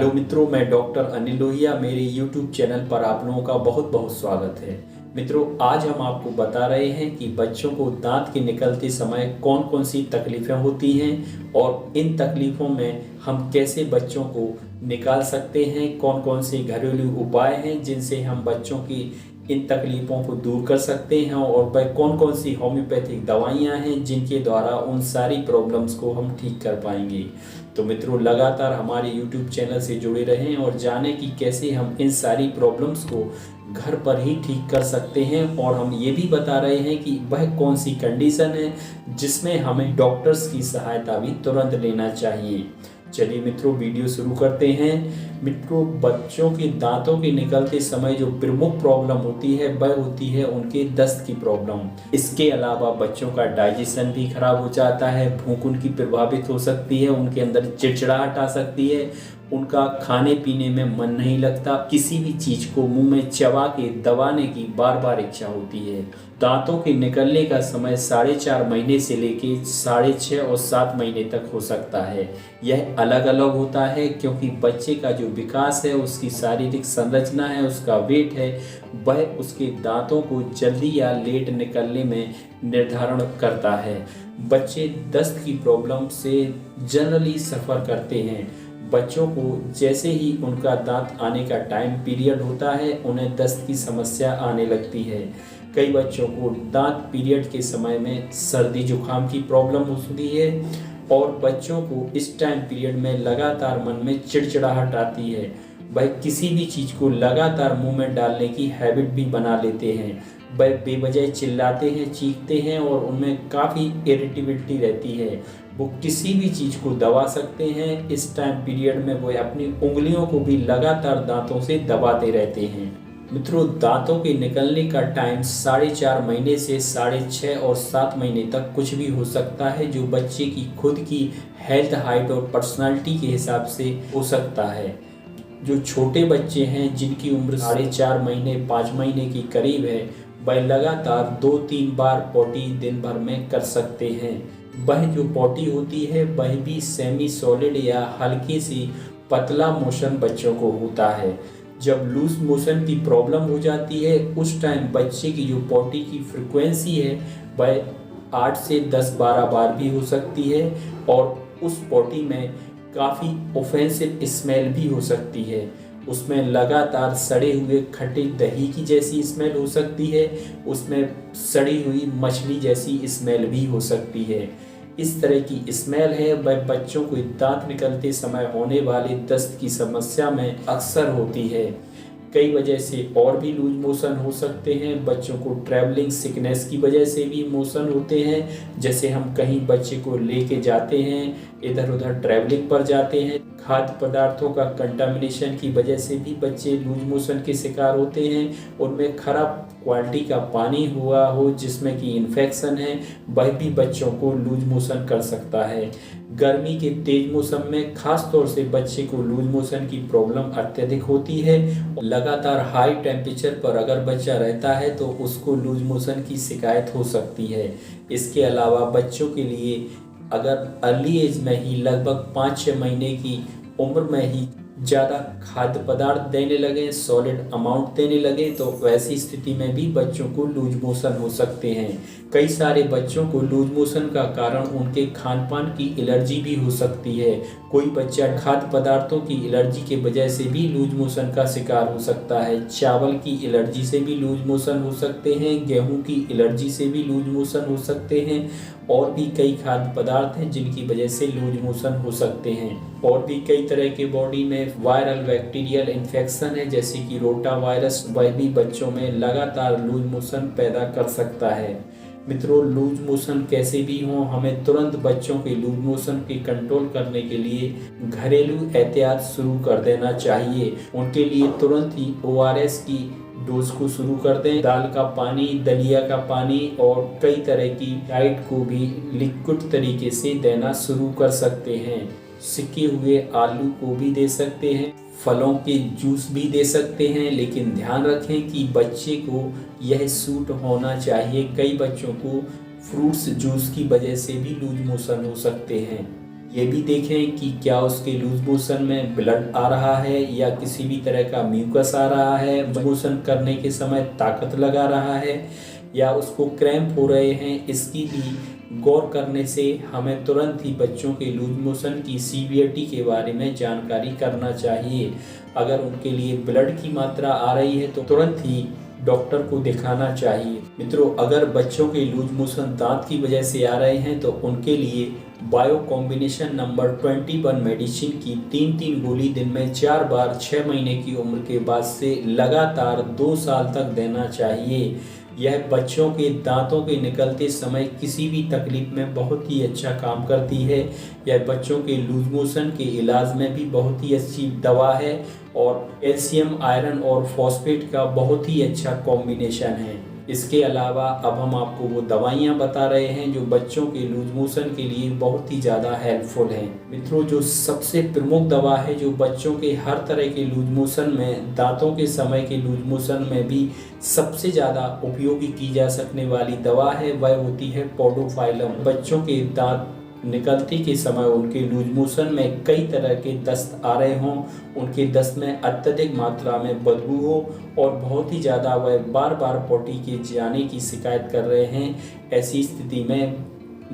Hello मित्रों, मैं doctor Anil Lohia. मेरे यूट्यूब चैनल पर आप लोगों का बहुत बहुत स्वागत है। मित्रों, आज हम आपको बता रहे हैं कि बच्चों को दांत के निकलते समय कौन कौन सी तकलीफ़ें होती हैं और इन तकलीफ़ों में हम कैसे बच्चों को निकाल सकते हैं। कौन कौन से घरेलू उपाय हैं जिनसे हम बच्चों की इन तकलीफ़ों को दूर कर सकते हैं और वह कौन कौन सी होम्योपैथिक दवाइयाँ हैं जिनके द्वारा उन सारी प्रॉब्लम्स को हम ठीक कर पाएंगे। तो मित्रों, लगातार हमारे YouTube चैनल से जुड़े रहें और जानें कि कैसे हम इन सारी प्रॉब्लम्स को घर पर ही ठीक कर सकते हैं। और हम ये भी बता रहे हैं कि वह कौन सी कंडीशन है जिसमें हमें डॉक्टर्स की सहायता भी तुरंत लेना चाहिए। चलिए मित्रों, वीडियो शुरू करते हैं। मित्रों, बच्चों के दांतों के निकलते समय जो प्रमुख प्रॉब्लम होती है वह होती है उनके दस्त की प्रॉब्लम। इसके अलावा बच्चों का डाइजेशन भी खराब हो जाता है, भूख उनकी प्रभावित हो सकती है, उनके अंदर चिड़चिड़ाहट आ सकती है, उनका खाने पीने में मन नहीं लगता, किसी भी चीज को मुंह में चबा के दबाने की बार बार इच्छा होती है। दांतों के निकलने का समय 4.5 महीने से लेके 6.5 और 7 महीने तक हो सकता है। यह अलग अलग होता है क्योंकि बच्चे का जो विकास है, उसकी शारीरिक संरचना है, उसका वेट है, वह उसके दांतों को जल्दी या लेट निकलने में निर्धारण करता है। बच्चे दस्त की प्रॉब्लम से जनरली सफ़र करते हैं। बच्चों को जैसे ही उनका दांत आने का टाइम पीरियड होता है, उन्हें दस्त की समस्या आने लगती है। कई बच्चों को दांत पीरियड के समय में सर्दी जुकाम की प्रॉब्लम होती है और बच्चों को इस टाइम पीरियड में लगातार मन में चिड़चिड़ाहट आती है। वह किसी भी चीज़ को लगातार मुंह में डालने की हैबिट भी बना लेते हैं। वह बेवजह चिल्लाते हैं, चीखते हैं और उनमें काफ़ी इरिटेबिलिटी रहती है। वो किसी भी चीज़ को दबा सकते हैं। इस टाइम पीरियड में वो अपनी उंगलियों को भी लगातार दांतों से दबाते रहते हैं। मित्रों, दांतों के निकलने का टाइम 4.5 महीने से 6.5 और 7 महीने तक कुछ भी हो सकता है, जो बच्चे की खुद की हेल्थ, हाइट और पर्सनालिटी के हिसाब से हो सकता है। जो छोटे बच्चे हैं जिनकी उम्र 4.5 महीने 5 महीने के करीब है, वह लगातार 2-3 बार पोटी दिन भर में कर सकते हैं। वह जो पोटी होती है वह भी सेमी सॉलिड या हल्की सी पतला मोशन बच्चों को होता है। जब लूज मोशन की प्रॉब्लम हो जाती है, उस टाइम बच्चे की जो पोटी की फ्रिक्वेंसी है वह 8 से 10-12 बार भी हो सकती है और उस पोटी में काफ़ी ऑफेंसिव स्मेल भी हो सकती है। उसमें लगातार सड़े हुए खट्टे दही की जैसी स्मेल हो सकती है, उसमें सड़ी हुई मछली जैसी स्मेल भी हो सकती है। इस तरह की स्मेल है वह बच्चों को दांत निकलते समय होने वाले दस्त की समस्या में अक्सर होती है। कई वजह से और भी लूज मोशन हो सकते हैं। बच्चों को ट्रैवलिंग सिकनेस की वजह से भी मोशन होते हैं। जैसे हम कहीं बच्चे को लेके जाते हैं, इधर उधर ट्रैवलिंग पर जाते हैं, खाद्य पदार्थों का कंटामिनेशन की वजह से भी बच्चे लूज मोशन के शिकार होते हैं। उनमें खराब क्वालिटी का पानी हुआ हो जिसमें कि इन्फेक्शन है, वह भी बच्चों को लूज मोशन कर सकता है। गर्मी के तेज मौसम में खास तौर से बच्चे को लूज मोशन की प्रॉब्लम अत्यधिक होती है। लगातार हाई टेम्परेचर पर अगर बच्चा रहता है तो उसको लूज मोशन की शिकायत हो सकती है। इसके अलावा बच्चों के लिए अगर अर्ली एज में ही लगभग 5-6 महीने की उम्र में ही ज़्यादा खाद्य पदार्थ देने लगे, सॉलिड अमाउंट देने लगे, तो वैसी स्थिति में भी बच्चों को लूज मोशन हो सकते हैं। कई सारे बच्चों को लूज मोशन का कारण उनके खान पान की एलर्जी भी हो सकती है। कोई बच्चा खाद्य पदार्थों की एलर्जी के वजह से भी लूज मोशन का शिकार हो सकता है। चावल की एलर्जी से भी लूज मोशन हो सकते हैं, गेहूं की एलर्जी से भी लूज मोशन हो सकते हैं और भी कई खाद्य पदार्थ हैं जिनकी वजह से लूज मोशन हो सकते हैं। और भी कई तरह के बॉडी में वायरल बैक्टीरियल इन्फेक्शन है जैसे कि रोटा वायरस, वह भी बच्चों में लगातार लूज मोशन पैदा कर सकता है। मित्रों, लूज मोशन कैसे भी हो, हमें तुरंत बच्चों के लूज मोशन के कंट्रोल करने के लिए घरेलू एहतियात शुरू कर देना चाहिए। उनके लिए तुरंत ही ORS की डोज को शुरू कर दें। दाल का पानी, दलिया का पानी और कई तरह की डाइट को भी लिक्विड तरीके से देना शुरू कर सकते हैं। सिके हुए आलू को भी दे सकते हैं, फलों के जूस भी दे सकते हैं, लेकिन ध्यान रखें कि बच्चे को यह सूट होना चाहिए। कई बच्चों को फ्रूट्स जूस की वजह से भी लूज मोशन हो सकते हैं। ये भी देखें कि क्या उसके लूज मोशन में ब्लड आ रहा है या किसी भी तरह का म्यूकस आ रहा है, मोशन करने के समय ताकत लगा रहा है या उसको क्रैम्प हो रहे हैं। इसकी भी गौर करने से हमें तुरंत ही बच्चों के लूज मोशन की सीवियरिटी के बारे में जानकारी करना चाहिए। अगर उनके लिए ब्लड की मात्रा आ रही है तो तुरंत ही डॉक्टर को दिखाना चाहिए। मित्रों, अगर बच्चों के लूज मोशन दांत की वजह से आ रहे हैं तो उनके लिए बायो कॉम्बिनेशन नंबर 21 मेडिसिन की 3 गोली दिन में 4 बार 6 महीने की उम्र के बाद से लगातार 2 साल तक देना चाहिए। यह बच्चों के दांतों के निकलते समय किसी भी तकलीफ में बहुत ही अच्छा काम करती है। यह बच्चों के लूज मोशन के इलाज में भी बहुत ही अच्छी दवा है और कैल्शियम, आयरन और फॉस्फेट का बहुत ही अच्छा कॉम्बिनेशन है। इसके अलावा अब हम आपको वो दवाइयाँ बता रहे हैं जो बच्चों के लूज मोशन के लिए बहुत ही ज़्यादा हेल्पफुल हैं। मित्रों, जो सबसे प्रमुख दवा है जो बच्चों के हर तरह के लूज मोशन में, दांतों के समय के लूज मोशन में भी सबसे ज़्यादा उपयोगी की जा सकने वाली दवा है, वह होती है पॉडोफाइलम। बच्चों के दांत निकलते के समय उनके लूज मोशन में कई तरह के दस्त आ रहे हों, उनके दस्त में अत्यधिक मात्रा में बदबू हो और बहुत ही ज़्यादा वह बार बार पोटी के जाने की शिकायत कर रहे हैं, ऐसी स्थिति में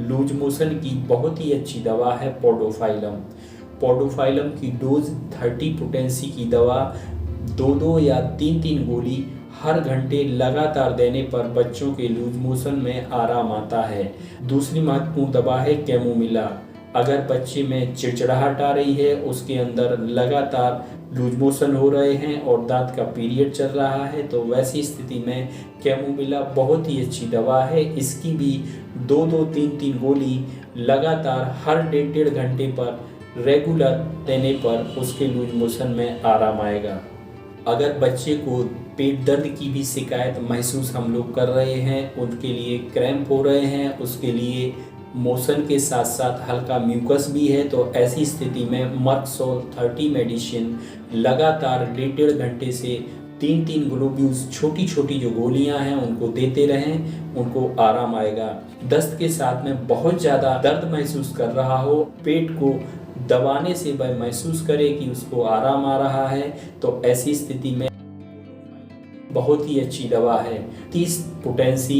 लूज मोशन की बहुत ही अच्छी दवा है पॉडोफाइलम। पॉडोफाइलम की डोज 30 पोटेंसी की दवा 2 या 3 गोली हर घंटे लगातार देने पर बच्चों के लूज मोशन में आराम आता है। दूसरी महत्वपूर्ण दवा है कैमोमिला। अगर बच्चे में चिड़चिड़ाहट आ रही है, उसके अंदर लगातार लूज मोशन हो रहे हैं और दांत का पीरियड चल रहा है, तो वैसी स्थिति में कैमोमिला बहुत ही अच्छी दवा है। इसकी भी 2 3 गोली लगातार हर 1.5 घंटे पर रेगुलर देने पर उसके लूज मोशन में आराम आएगा। अगर बच्चे को पेट दर्द की भी शिकायत महसूस हम लोग कर रहे हैं, उनके लिए क्रैम्प हो रहे हैं, उसके लिए मोशन के साथ साथ हल्का म्यूकस भी है, तो ऐसी स्थिति में मर्कसोल 30 मेडिसिन लगातार 1.5 घंटे से 3 ग्लोब्यूल्स छोटी छोटी जो गोलियां हैं उनको देते रहें, उनको आराम आएगा। दस्त के साथ में बहुत ज़्यादा दर्द महसूस कर रहा हो, पेट को दबाने से वह महसूस करे कि उसको आराम आ रहा है, तो ऐसी स्थिति में बहुत ही अच्छी दवा है। 30 पोटेंसी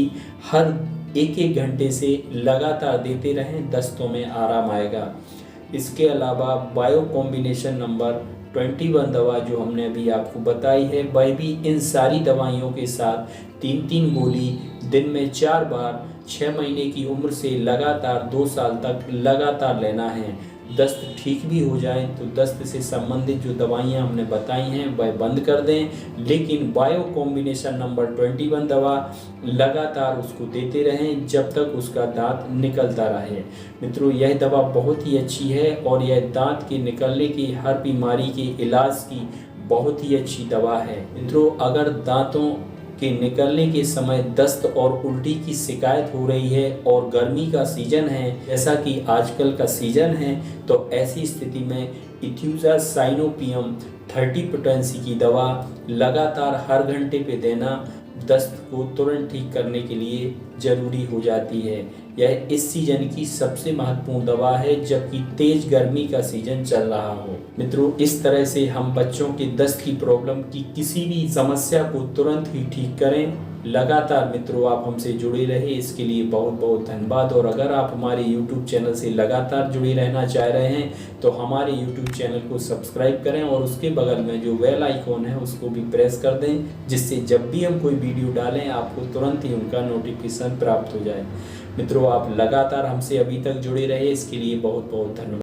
हर 1 घंटे से लगातार देते रहें, दस्तों में आराम आएगा। इसके अलावा बायो कॉम्बिनेशन नंबर 21 दवा जो हमने अभी आपको बताई है, वह भी इन सारी दवाइयों के साथ 3 गोली दिन में 4 बार 6 महीने की उम्र से लगातार 2 साल तक लगातार लेना है। दस्त ठीक भी हो जाए तो दस्त से संबंधित जो दवाइयाँ हमने बताई हैं वह बंद कर दें, लेकिन बायो कॉम्बिनेशन नंबर 21 दवा लगातार उसको देते रहें जब तक उसका दांत निकलता रहे। मित्रों, यह दवा बहुत ही अच्छी है और यह दांत के निकलने की हर बीमारी के इलाज की बहुत ही अच्छी दवा है। मित्रों, अगर दांतों के निकलने के समय दस्त और उल्टी की शिकायत हो रही है और गर्मी का सीजन है, जैसा कि आजकल का सीजन है, तो ऐसी स्थिति में इथ्यूजा साइनोपियम 30 पोटेंसी की दवा लगातार हर घंटे पे देना दस्त को तुरंत ठीक करने के लिए जरूरी हो जाती है। यह इस सीजन की सबसे महत्वपूर्ण दवा है जबकि तेज गर्मी का सीजन चल रहा हो। मित्रों, इस तरह से हम बच्चों के दस्त की प्रॉब्लम की किसी भी समस्या को तुरंत ही ठीक करें। लगातार मित्रों आप हमसे जुड़े रहे, इसके लिए बहुत बहुत धन्यवाद। और अगर आप हमारे YouTube चैनल से लगातार जुड़े रहना चाह रहे हैं तो हमारे YouTube चैनल को सब्सक्राइब करें और उसके बगल में जो बेल आइकॉन है उसको भी प्रेस कर दें, जिससे जब भी हम कोई वीडियो डालें आपको तुरंत ही उनका नोटिफिकेशन प्राप्त हो जाए। मित्रों, आप लगातार हमसे अभी तक जुड़े रहे, इसके लिए बहुत बहुत धन्यवाद।